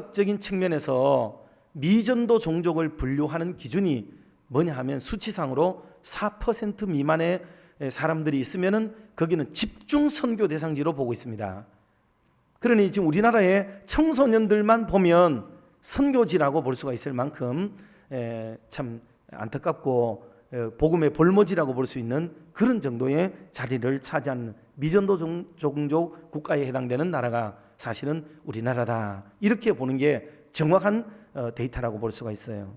정치학적인 측면에서 미전도 종족을 분류하는 기준이 뭐냐 하면 수치상으로 4% 미만의 사람들이 있으면은 거기는 집중 선교 대상지로 보고 있습니다. 그러니 지금 우리나라의 청소년들만 보면 선교지라고 볼 수가 있을 만큼 참 안타깝고 복음의 볼모지라고 볼 수 있는 그런 정도의 자리를 차지하는 미전도 종족 국가에 해당되는 나라가 사실은 우리나라다, 이렇게 보는 게 정확한 데이터라고 볼 수가 있어요.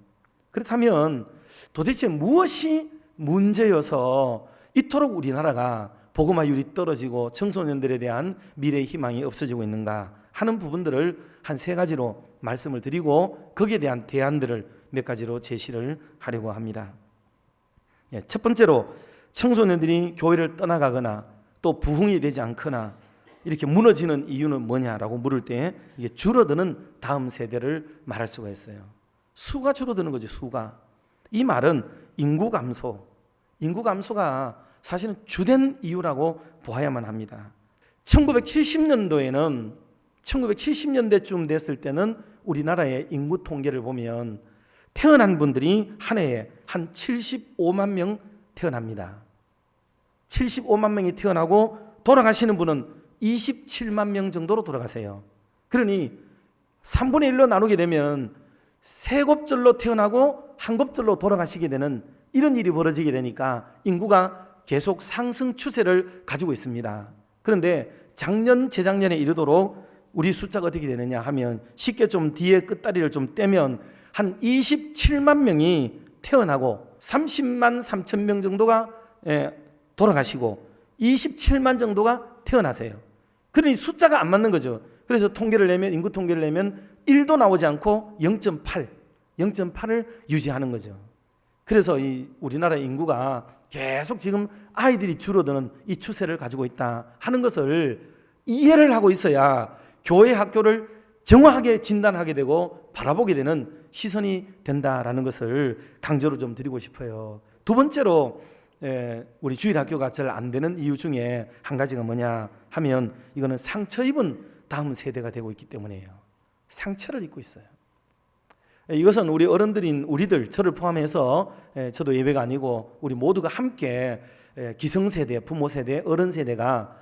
그렇다면 도대체 무엇이 문제여서 이토록 우리나라가 복음화율이 떨어지고 청소년들에 대한 미래의 희망이 없어지고 있는가 하는 부분들을 한 3가지로 말씀을 드리고 거기에 대한 대안들을 몇 가지로 제시를 하려고 합니다. 첫 번째로 청소년들이 교회를 떠나가거나 또 부흥이 되지 않거나 이렇게 무너지는 이유는 뭐냐라고 물을 때 이게 줄어드는 다음 세대를 말할 수가 있어요. 수가 줄어드는 거죠. 수가. 이 말은 인구 감소가 사실은 주된 이유라고 보아야만 합니다. 1970년도에는 1970년대쯤 됐을 때는 우리나라의 인구 통계를 보면 태어난 분들이 한 해에 한 75만 명 태어납니다. 75만 명이 태어나고 돌아가시는 분은 27만 명 정도로 돌아가세요. 그러니 3분의 1로 나누게 되면 3곱절로 태어나고 1곱절로 돌아가시게 되는 이런 일이 벌어지게 되니까 인구가 계속 상승 추세를 가지고 있습니다. 그런데 작년, 재작년에 이르도록 우리 숫자가 어떻게 되느냐 하면 쉽게 좀 뒤에 끝다리를 좀 떼면 한 27만 명이 태어나고 30만 3천 명 정도가 돌아가시고 27만 정도가 태어나세요. 그러니 숫자가 안 맞는 거죠. 그래서 통계를 내면, 인구 통계를 내면 1도 나오지 않고 0.8을 유지하는 거죠. 그래서 이 우리나라 인구가 계속 지금 아이들이 줄어드는 이 추세를 가지고 있다 하는 것을 이해를 하고 있어야 교회 학교를 정확하게 진단하게 되고 바라보게 되는 시선이 된다라는 것을 강조를 좀 드리고 싶어요. 두 번째로 우리 주일학교가 잘 안 되는 이유 중에 한 가지가 뭐냐 하면 이거는 상처 입은 다음 세대가 되고 있기 때문이에요. 상처를 입고 있어요. 이것은 우리 어른들인 우리들, 저를 포함해서 저도 예배가 아니고 우리 모두가 함께 기성세대, 부모 세대, 어른 세대가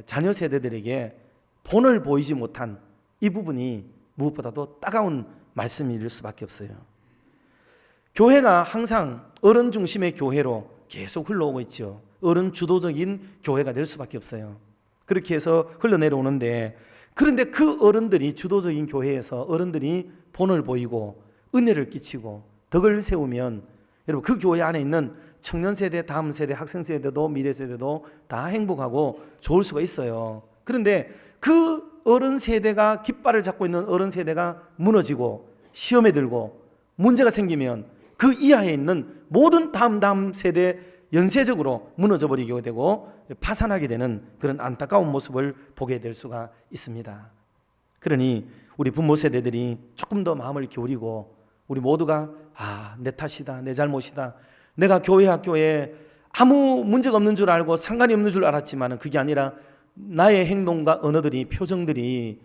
자녀 세대들에게 본을 보이지 못한 이 부분이 무엇보다도 따가운 말씀일 수밖에 없어요. 교회가 항상 어른 중심의 교회로 계속 흘러오고 있죠. 어른 주도적인 교회가 될 수밖에 없어요. 그렇게 해서 흘러내려오는데, 그런데 그 어른들이 주도적인 교회에서 어른들이 본을 보이고 은혜를 끼치고 덕을 세우면 여러분 그 교회 안에 있는 청년 세대, 다음 세대, 학생 세대도 미래 세대도 다 행복하고 좋을 수가 있어요. 그런데 그 어른 세대가 깃발을 잡고 있는 어른 세대가 무너지고 시험에 들고 문제가 생기면 그 이하에 있는 모든 다음 세대 연쇄적으로 무너져 버리게 되고 파산하게 되는 그런 안타까운 모습을 보게 될 수가 있습니다. 그러니 우리 부모 세대들이 조금 더 마음을 기울이고 우리 모두가 내 탓이다, 내 잘못이다, 내가 교회 학교에 아무 문제가 없는 줄 알고 상관이 없는 줄 알았지만 그게 아니라 나의 행동과 언어들이, 표정들이,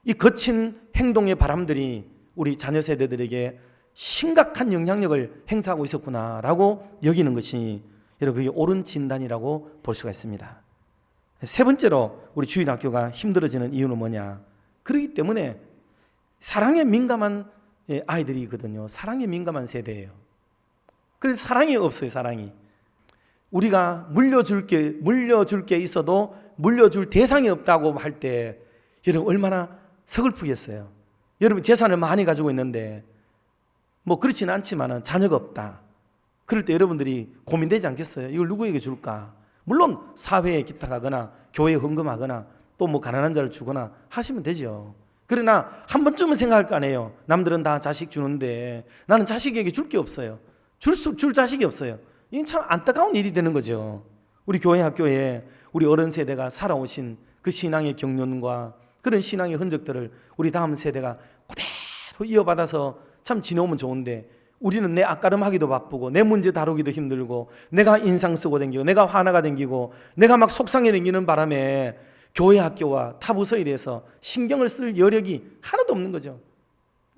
이 거친 행동의 바람들이 우리 자녀 세대들에게 심각한 영향력을 행사하고 있었구나라고 여기는 것이 여러분 그게 옳은 진단이라고 볼 수가 있습니다. 세 번째로 우리 주일학교가 힘들어지는 이유는 뭐냐? 그렇기 때문에 사랑에 민감한 아이들이거든요. 사랑에 민감한 세대예요. 그런데 사랑이 없어요. 사랑이. 우리가 물려줄 게 있어도 물려줄 대상이 없다고 할 때 여러분 얼마나 서글프겠어요. 여러분 재산을 많이 가지고 있는데 뭐 그렇지는 않지만 자녀가 없다. 그럴 때 여러분들이 고민되지 않겠어요? 이걸 누구에게 줄까? 물론 사회에 기탁하거나 교회에 헌금하거나 또 뭐 가난한 자를 주거나 하시면 되죠. 그러나 한 번쯤은 생각할 거 아니에요. 남들은 다 자식 주는데 나는 자식에게 줄 게 없어요. 줄 자식이 없어요. 이건 참 안타까운 일이 되는 거죠. 우리 교회 학교에 우리 어른 세대가 살아오신 그 신앙의 경륜과 그런 신앙의 흔적들을 우리 다음 세대가 그대로 이어받아서 참 지내오면 좋은데 우리는 내 앞가름하기도 바쁘고 내 문제 다루기도 힘들고 내가 인상 쓰고 댕기고 내가 화나가 댕기고 내가 막 속상해 댕기는 바람에 교회 학교와 타부서에 대해서 신경을 쓸 여력이 하나도 없는 거죠.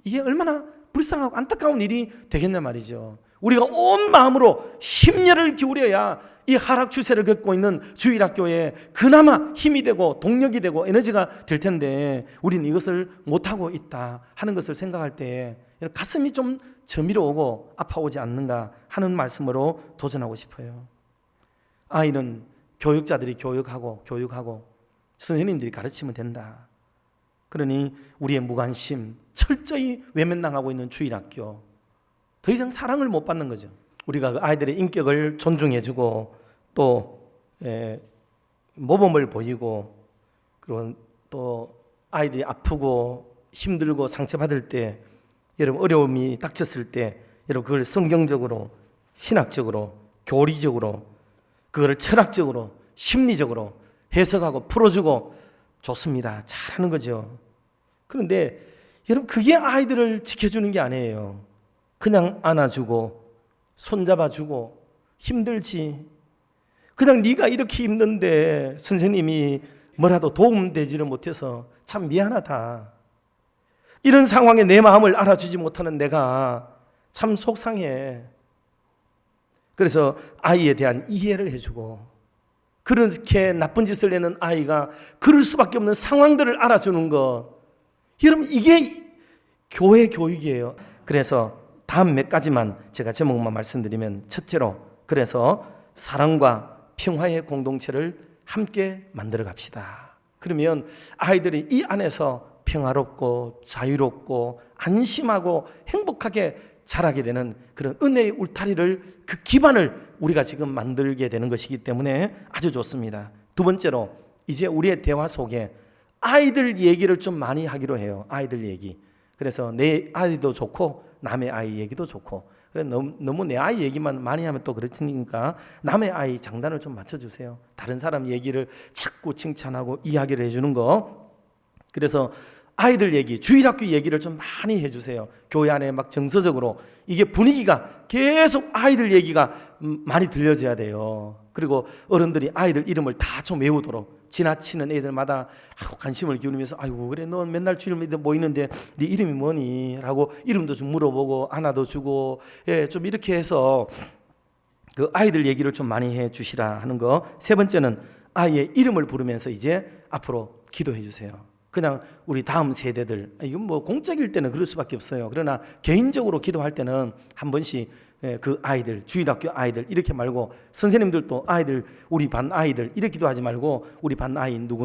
이게 얼마나 불쌍하고 안타까운 일이 되겠냐 말이죠. 우리가 온 마음으로 심려를 기울여야 이 하락 추세를 겪고 있는 주일학교에 그나마 힘이 되고 동력이 되고 에너지가 될 텐데 우리는 이것을 못하고 있다 하는 것을 생각할 때 가슴이 좀 저미러 오고 아파오지 않는가 하는 말씀으로 도전하고 싶어요. 아이는 교육자들이 교육하고 선생님들이 가르치면 된다. 그러니 우리의 무관심, 철저히 외면당하고 있는 주일학교, 더 이상 사랑을 못 받는 거죠. 우리가 그 아이들의 인격을 존중해주고 또 모범을 보이고, 그리고 또 아이들이 아프고 힘들고 상처받을 때, 여러분 어려움이 닥쳤을 때 여러분 그걸 성경적으로, 신학적으로, 교리적으로, 그걸 철학적으로, 심리적으로 해석하고 풀어주고 좋습니다. 잘하는 거죠. 그런데 여러분 그게 아이들을 지켜주는 게 아니에요. 그냥 안아주고 손잡아주고 힘들지, 그냥 네가 이렇게 힘든데 선생님이 뭐라도 도움되지를 못해서 참 미안하다, 이런 상황에 내 마음을 알아주지 못하는 내가 참 속상해. 그래서 아이에 대한 이해를 해주고, 그렇게 나쁜 짓을 내는 아이가 그럴 수밖에 없는 상황들을 알아주는 것, 여러분 이게 교회 교육이에요. 그래서 다음 몇 가지만 제가 제목만 말씀드리면, 첫째로, 그래서 사랑과 평화의 공동체를 함께 만들어 갑시다. 그러면 아이들이 이 안에서 평화롭고 자유롭고 안심하고 행복하게 자라게 되는 그런 은혜의 울타리를, 그 기반을 우리가 지금 만들게 되는 것이기 때문에 아주 좋습니다. 두 번째로, 이제 우리의 대화 속에 아이들 얘기를 좀 많이 하기로 해요. 아이들 얘기. 그래서 내 아이도 좋고 남의 아이 얘기도 좋고, 너무 내 아이 얘기만 많이 하면 또 그렇으니까 남의 아이 장단을 좀 맞춰주세요. 다른 사람 얘기를 자꾸 칭찬하고 이야기를 해주는 거. 그래서 아이들 얘기, 주일학교 얘기를 좀 많이 해주세요. 교회 안에 막 정서적으로 이게 분위기가 계속 아이들 얘기가 많이 들려져야 돼요. 그리고 어른들이 아이들 이름을 다 좀 외우도록, 지나치는 애들마다 관심을 기울이면서, 아이고 그래 넌 맨날 주일마다 모이는데 네 이름이 뭐니? 라고 이름도 좀 물어보고 안아도 주고, 좀 이렇게 해서 그 아이들 얘기를 좀 많이 해 주시라 하는 거. 세 번째는 아이의 이름을 부르면서 이제 앞으로 기도해 주세요. 그냥 우리 다음 세대들, 이건 뭐 공적일 때는 그럴 수밖에 없어요. 그러나 개인적으로 기도할 때는 한 번씩 그 아이들, 주일학교 아이들 이렇게 말고, 선생님들도 아이들, 우리 반 아이들 이렇게 기도하지 말고 우리 반 아이 누구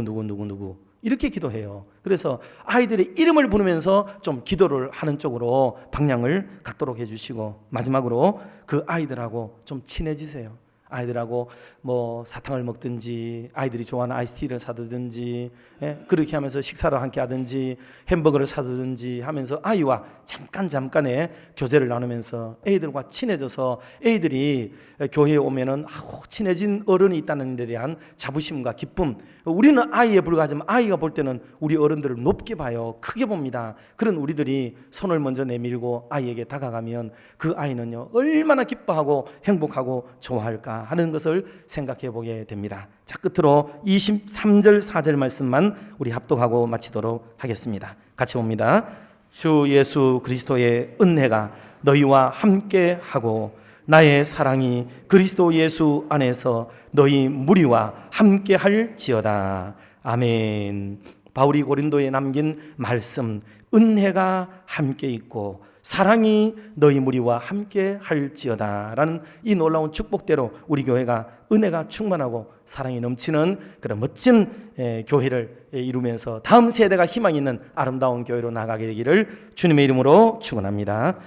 이렇게 기도해요. 그래서 아이들의 이름을 부르면서 좀 기도를 하는 쪽으로 방향을 갖도록 해주시고, 마지막으로 그 아이들하고 좀 친해지세요. 아이들하고 뭐 사탕을 먹든지, 아이들이 좋아하는 아이스티를 사두든지, 그렇게 하면서 식사를 함께 하든지, 햄버거를 사두든지 하면서 아이와 잠깐의 교제를 나누면서 애들과 친해져서, 애들이 교회에 오면은 친해진 어른이 있다는 데 대한 자부심과 기쁨, 우리는 아이에 불과하지만 아이가 볼 때는 우리 어른들을 높게 봐요. 크게 봅니다. 그런 우리들이 손을 먼저 내밀고 아이에게 다가가면 그 아이는요 얼마나 기뻐하고 행복하고 좋아할까 하는 것을 생각해 보게 됩니다. 자, 끝으로 23절 4절 말씀만 우리 합독하고 마치도록 하겠습니다. 같이 봅니다. 주 예수 그리스도의 은혜가 너희와 함께 하고 나의 사랑이 그리스도 예수 안에서 너희 무리와 함께 할지어다. 아멘. 바울이 고린도에 남긴 말씀, 은혜가 함께 있고 사랑이 너희 무리와 함께 할지어다 라는 이 놀라운 축복대로 우리 교회가 은혜가 충만하고 사랑이 넘치는 그런 멋진 교회를 이루면서 다음 세대가 희망 있는 아름다운 교회로 나가게 되기를 주님의 이름으로 축원합니다.